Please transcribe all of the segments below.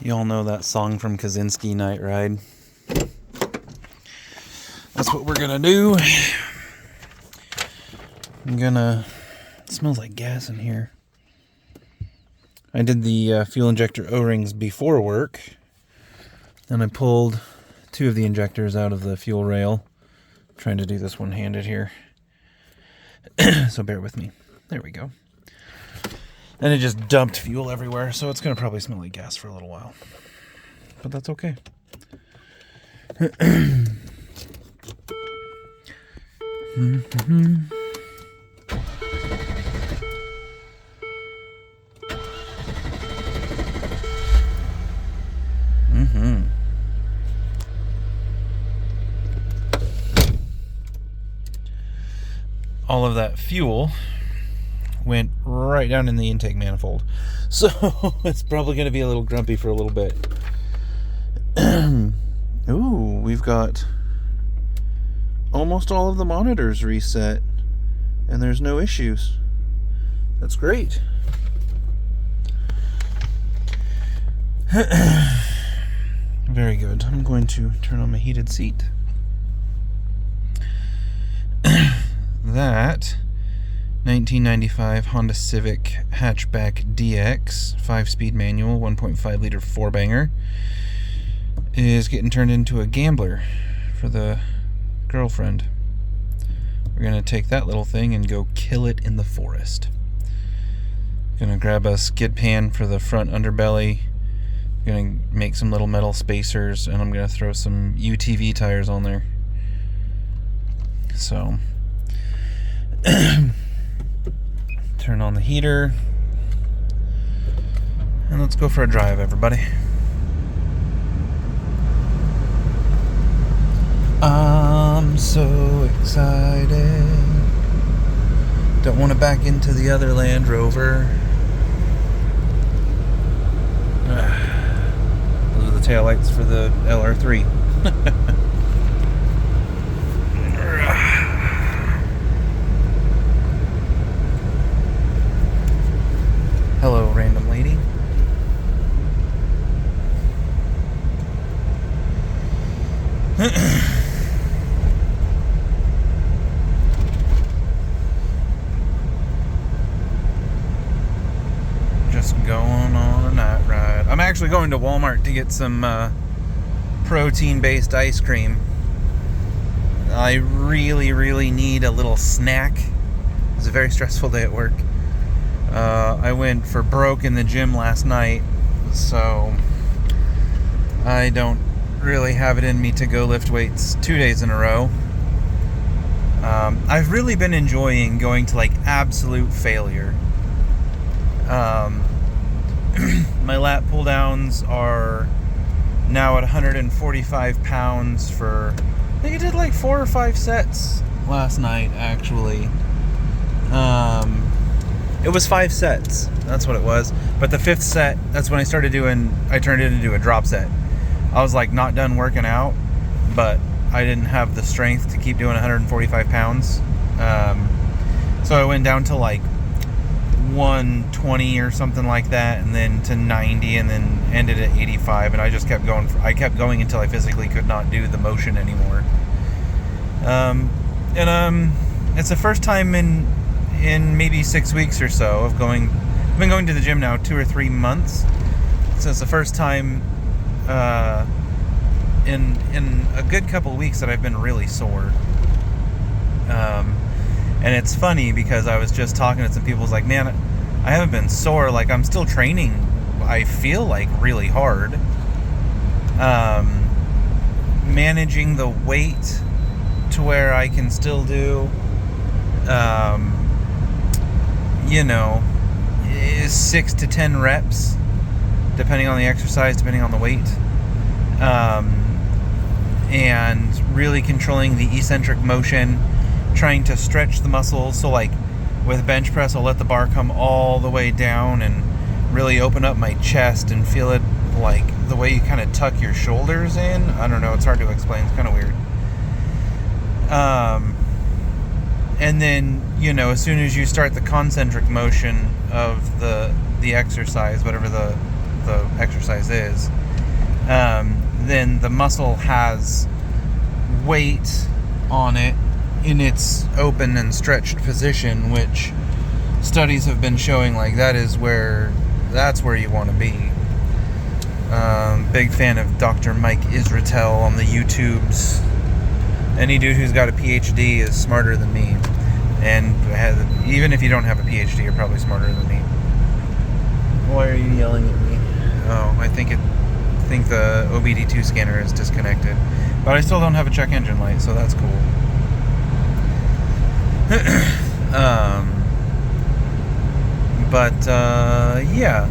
You all know that song from Kaczynski, Night Ride. That's what we're gonna do. It smells like gas in here. I did the fuel injector O-rings before work. Then I pulled 2 of the injectors out of the fuel rail. I'm trying to do this one-handed here. So bear with me. There we go. And it just dumped fuel everywhere, so it's going to probably smell like gas for a little while. But that's okay. All of that fuel went right down in the intake manifold. So it's probably going to be a little grumpy for a little bit. Ooh, we've got almost all of the monitors reset and there's no issues. That's great. Very good. I'm going to turn on my heated seat. That 1995 Honda Civic hatchback DX 5-speed manual 1.5 liter 4-banger is getting turned into a gambler for the girlfriend. We're going to take that little thing and go kill it in the forest. Going to grab a skid pan for the front underbelly. Going to make some little metal spacers, and I'm going to throw some UTV tires on there. So turn on the heater and let's go for a drive, everybody. I'm so excited. Don't want to back into the other Land Rover. Those are the taillights for the LR3. Hello, random lady. Just going on a night ride. I'm actually going to Walmart to get some protein-based ice cream. I really need a little snack. It was a very stressful day at work. I went for broke in the gym last night, so I don't really have it in me to go lift weights 2 days in a row. I've really been enjoying going to like absolute failure. My lat pull downs are now at 145 pounds for, I think I did like 4 or 5 sets last night actually. It was 5 sets. That's what it was. But the 5th set, that's when I turned it into a drop set. I was like not done working out, but I didn't have the strength to keep doing 145 pounds. So I went down to like 120 or something like that, and then to 90, and then ended at 85. And I just kept going. I kept going until I physically could not do the motion anymore. It's the first time in maybe 6 weeks or so of going. I've been going to the gym now 2 or 3 months, so it's the first time in a good couple of weeks that I've been really sore. And it's funny because I was just talking to some people. It's like, man, I haven't been sore. Like, I'm still training. I feel like really hard. Managing the weight to where I can still do, 6 to 10 reps, depending on the exercise, depending on the weight. And really controlling the eccentric motion, trying to stretch the muscles. So like with bench press, I'll let the bar come all the way down and really open up my chest and feel it like the way you kind of tuck your shoulders in. I don't know, it's hard to explain, it's kind of weird. And then, as soon as you start the concentric motion of the exercise, whatever the the exercise is, then the muscle has weight on it in its open and stretched position, which studies have been showing like that's where you want to be. Big fan of Dr. Mike Israetel on the YouTubes. Any dude who's got a PhD is smarter than me, and even if you don't have a PhD, you're probably smarter than me. Why are you yelling at me? Oh, I think the OBD2 scanner is disconnected, but I still don't have a check engine light, so that's cool. Yeah.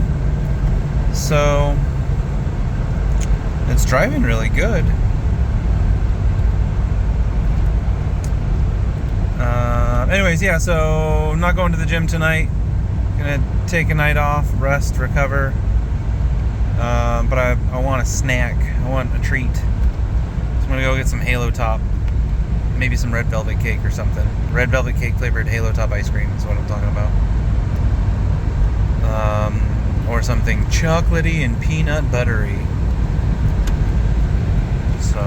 So it's driving really good. Anyways, yeah, so I'm not going to the gym tonight. Gonna take a night off, rest, recover. But I want a snack. I want a treat. So I'm gonna go get some Halo Top. Maybe some red velvet cake or something. Red velvet cake flavored Halo Top ice cream is what I'm talking about. Or something chocolatey and peanut buttery. So,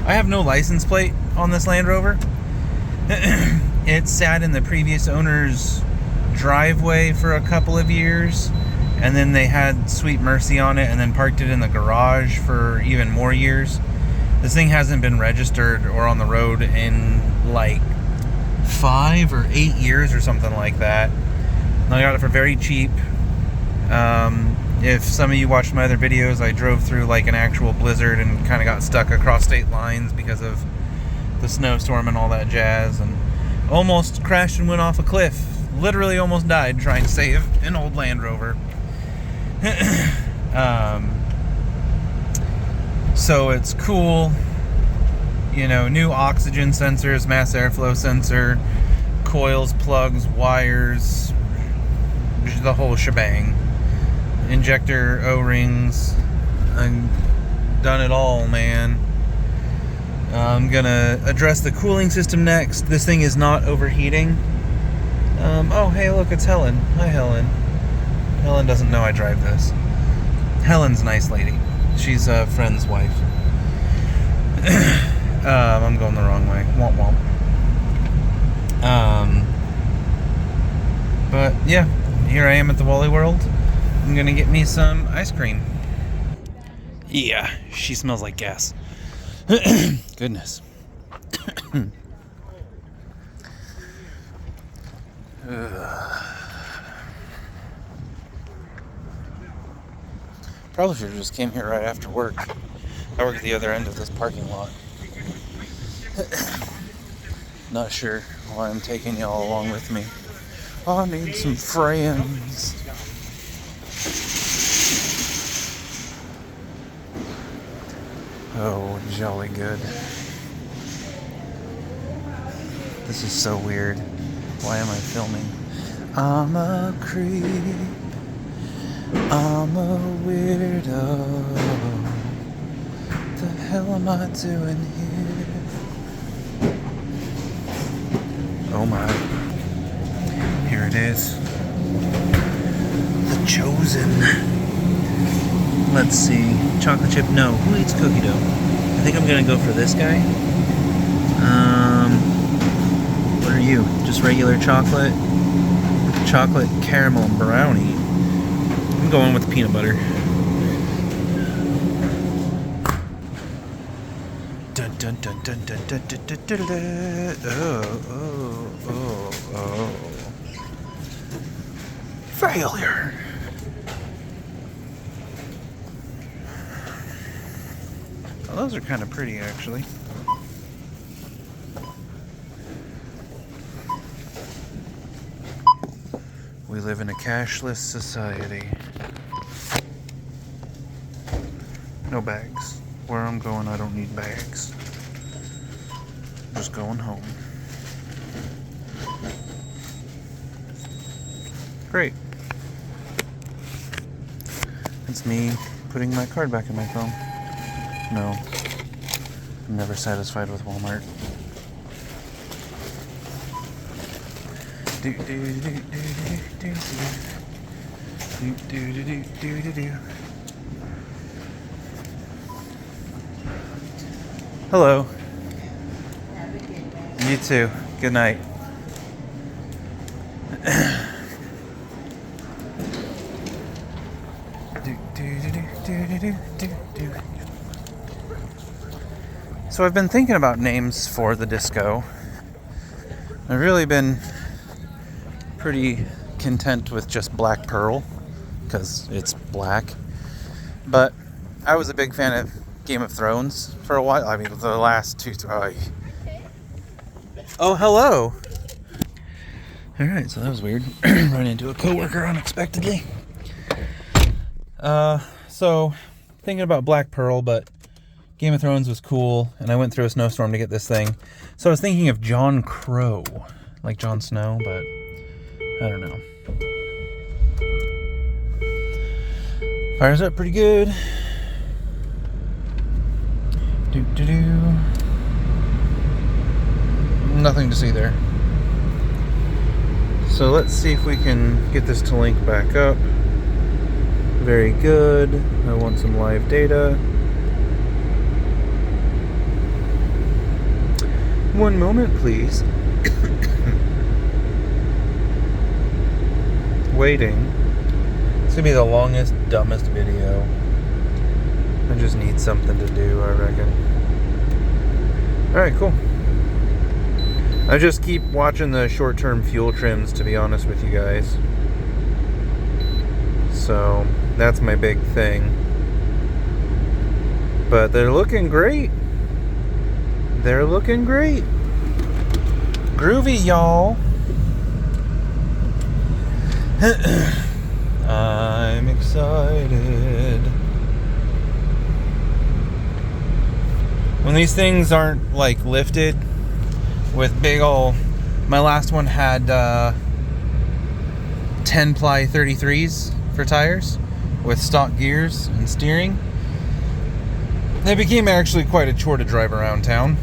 I have no license plate on this Land Rover. It sat in the previous owner's driveway for a couple of years, and then they had sweet mercy on it and then parked it in the garage for even more years. This thing hasn't been registered or on the road in like 5 or 8 years or something like that. And I got it for very cheap. If some of you watched my other videos, I drove through like an actual blizzard and kind of got stuck across state lines because of the snowstorm and all that jazz, and almost crashed and went off a cliff. Literally almost died trying to save an old Land Rover. So it's cool. You know, new oxygen sensors, mass airflow sensor, coils, plugs, wires, the whole shebang. Injector, O-rings. I've done it all, man. I'm gonna address the cooling system next. This thing is not overheating. Oh, hey, look, it's Helen. Hi, Helen. Helen doesn't know I drive this. Helen's a nice lady. She's a friend's wife. I'm going the wrong way. Womp womp. But yeah, here I am at the Wally World. I'm gonna get me some ice cream. Yeah, she smells like gas. Goodness. Probably should have just came here right after work. I work at the other end of this parking lot. Not sure why I'm taking y'all along with me. Oh, I need some friends. Oh, jolly good. This is so weird. Why am I filming? I'm a creep. I'm a weirdo. The hell am I doing here? Oh my. Here it is. The Chosen. Let's see. Chocolate chip? No. Who eats cookie dough? I think I'm gonna go for this guy. What are you? Just regular chocolate? Chocolate caramel brownie. I'm going with peanut butter. Dun dun dun dun dun dun dun dun dun dun. Oh. Failure. Well, those are kind of pretty, actually. We live in a cashless society. No bags. Where I'm going, I don't need bags. I'm just going home. Great. It's me putting my card back in my phone. No. I'm never satisfied with Walmart. Do, do, do, do, do, do, do. Do, do, do, do, do, do, do. Hello. Have a good night. You too. Good night. Do, do, do, do, do, do, do, do. So I've been thinking about names for the disco. I've really been pretty content with just Black Pearl because it's black. But I was a big fan of Game of Thrones for a while. I mean, the last two. Oh, hello. All right, so that was weird. Run into a coworker unexpectedly. So thinking about Black Pearl, but Game of Thrones was cool, and I went through a snowstorm to get this thing. So I was thinking of Jon Crowe, like Jon Snow, but I don't know. Fires up pretty good. Do-do-do. Nothing to see there. So let's see if we can get this to link back up. Very good. I want some live data. One moment, please. Waiting. It's gonna be the longest, dumbest video. I just need something to do, I reckon. Alright, cool. I just keep watching the short-term fuel trims, to be honest with you guys. So, that's my big thing. But they're looking great. They're looking great. Groovy, y'all. I'm excited. When these things aren't like lifted with big ol', my last one had 10-ply 33s for tires with stock gears and steering. They became actually quite a chore to drive around town.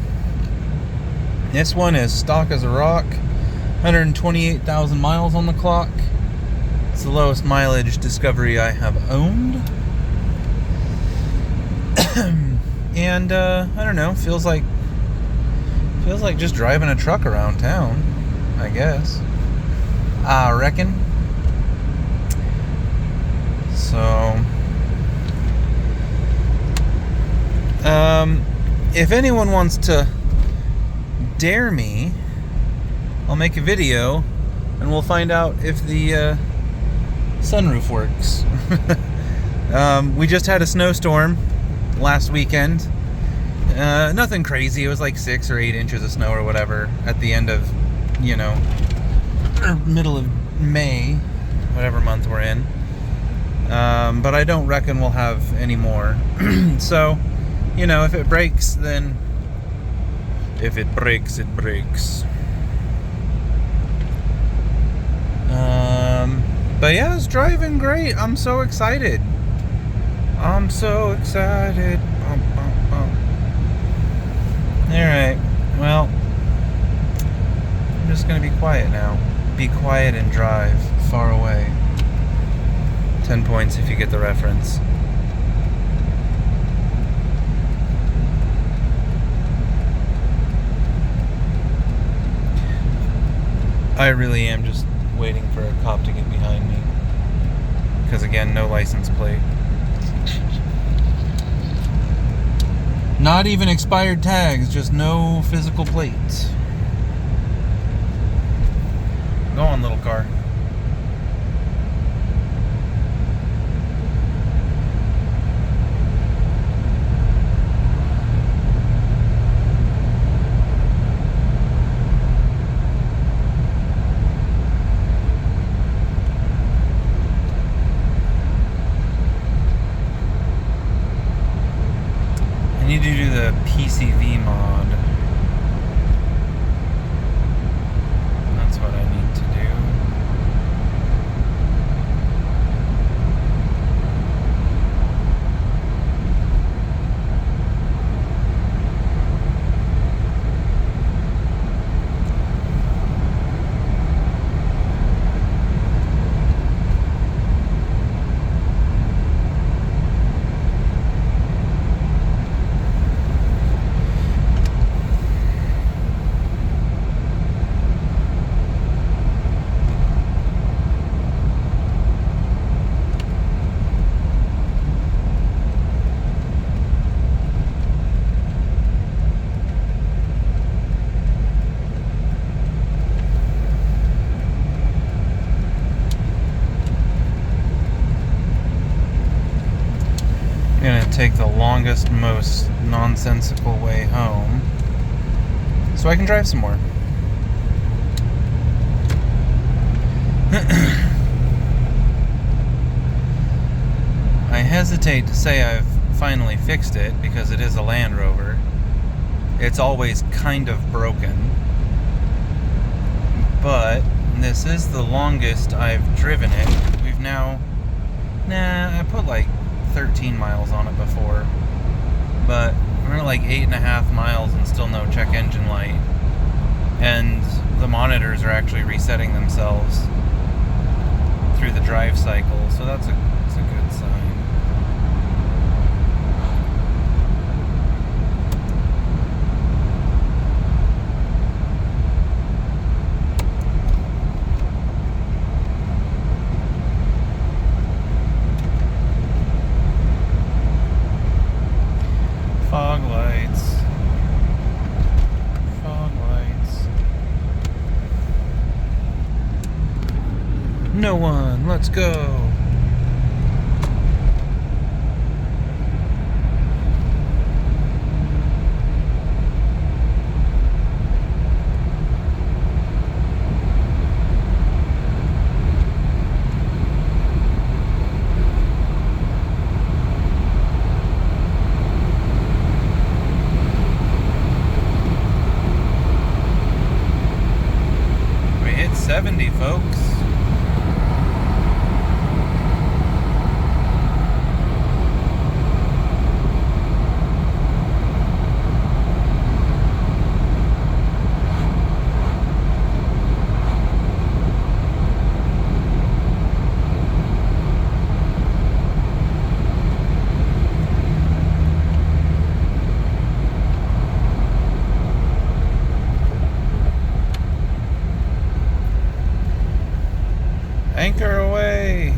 This one is stock as a rock, 128,000 miles on the clock. It's the lowest mileage Discovery I have owned. And I don't know, feels like just driving a truck around town, I guess. I reckon. So if anyone wants to dare me, I'll make a video and we'll find out if the sunroof works. We just had a snowstorm last weekend. Nothing crazy. It was like 6 or 8 inches of snow or whatever at the end of, middle of May, whatever month we're in. But I don't reckon we'll have any more. So, if it breaks, then if it breaks, it breaks. But yeah, it's driving great. I'm so excited. I'm so excited. Alright, well, I'm just going to be quiet now. Be quiet and drive far away. 10 points if you get the reference. I really am just waiting for a cop to get behind me. Because again, no license plate. Not even expired tags, just no physical plates. Go on, little car. I need to do the PCV mod. That's what I need to do. I'm gonna take the longest, most nonsensical way home so I can drive some more. I hesitate to say I've finally fixed it because it is a Land Rover. It's always kind of broken. But this is the longest I've driven it. We've now... I put like 13 miles on it before. But we're at like 8.5 miles and still no check engine light. And the monitors are actually resetting themselves through the drive cycle, so that's a good sign. Fog lights. Fog lights. No one, let's go. We hit 70, folks. Anchor away!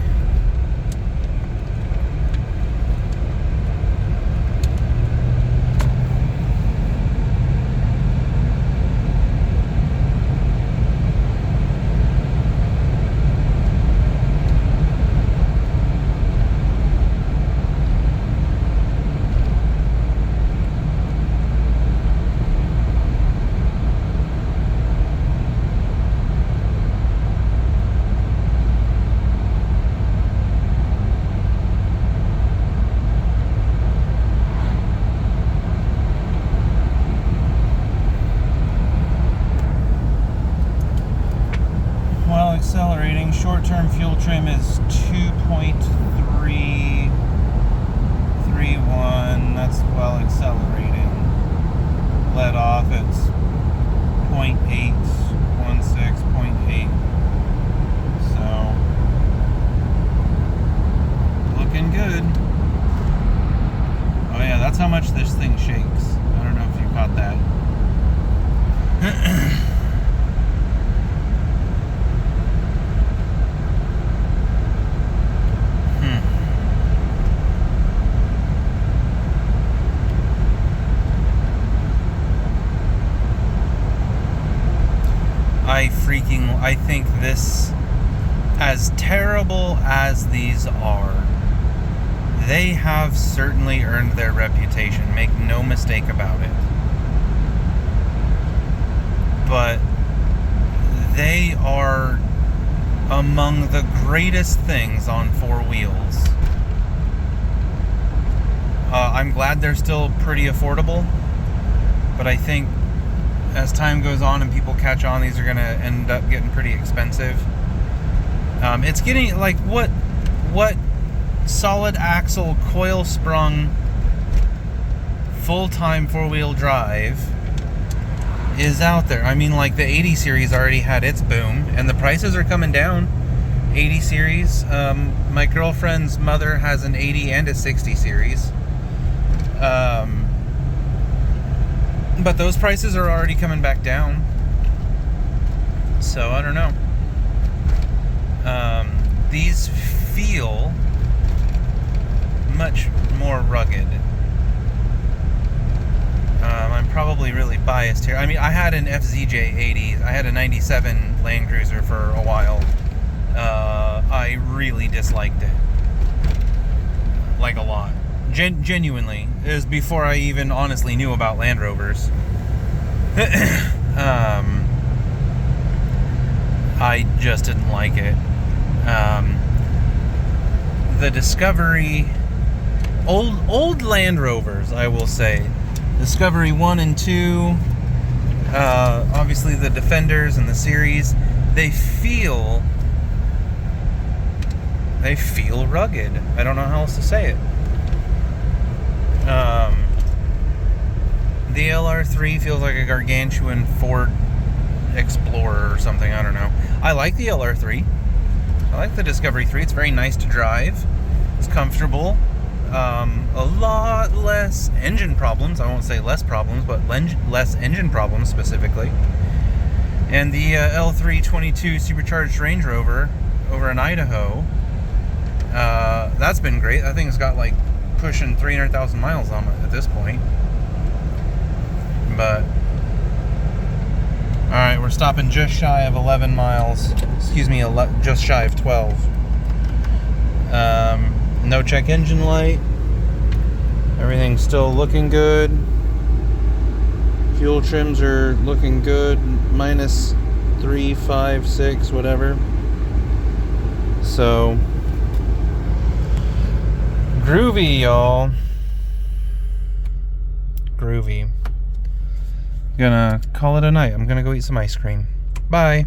While accelerating, short-term fuel trim is 2.331. That's while accelerating. Let off, it's 0.816, 0.8. So, looking good. Oh yeah, that's how much this thing shakes. I don't know if you caught that. I think this, as terrible as these are, they have certainly earned their reputation. Make no mistake about it. But they are among the greatest things on four wheels. I'm glad they're still pretty affordable, but I think as time goes on and people catch on, these are going to end up getting pretty expensive. It's getting like what solid axle, coil sprung, full-time four-wheel drive is out there. I mean, like the 80 series already had its boom, and the prices are coming down. 80 series. My girlfriend's mother has an 80 and a 60 series. But those prices are already coming back down. So, I don't know. These feel much more rugged. I'm probably really biased here. I mean, I had an FZJ 80. I had a 97 Land Cruiser for a while. I really disliked it. Like a lot. Genuinely, it was before I even honestly knew about Land Rovers. I just didn't like it. The Discovery, old Land Rovers, I will say, Discovery 1 and 2, obviously the Defenders and the series, they feel rugged. I don't know how else to say it. The LR3 feels like a gargantuan Ford Explorer or something. I don't know. I like the LR3. I like the Discovery 3. It's very nice to drive. It's comfortable. A lot less engine problems. I won't say less problems, but less engine problems specifically. And the L322 supercharged Range Rover over in Idaho, that's been great. That thing's got like pushing 300,000 miles on it at this point. But alright, we're stopping just shy of 11 miles. Excuse me, just shy of 12. No check engine light. Everything's still looking good. Fuel trims are looking good. Minus 3, 5, 6, whatever. So groovy, y'all. Groovy. Gonna call it a night. I'm gonna go eat some ice cream. Bye.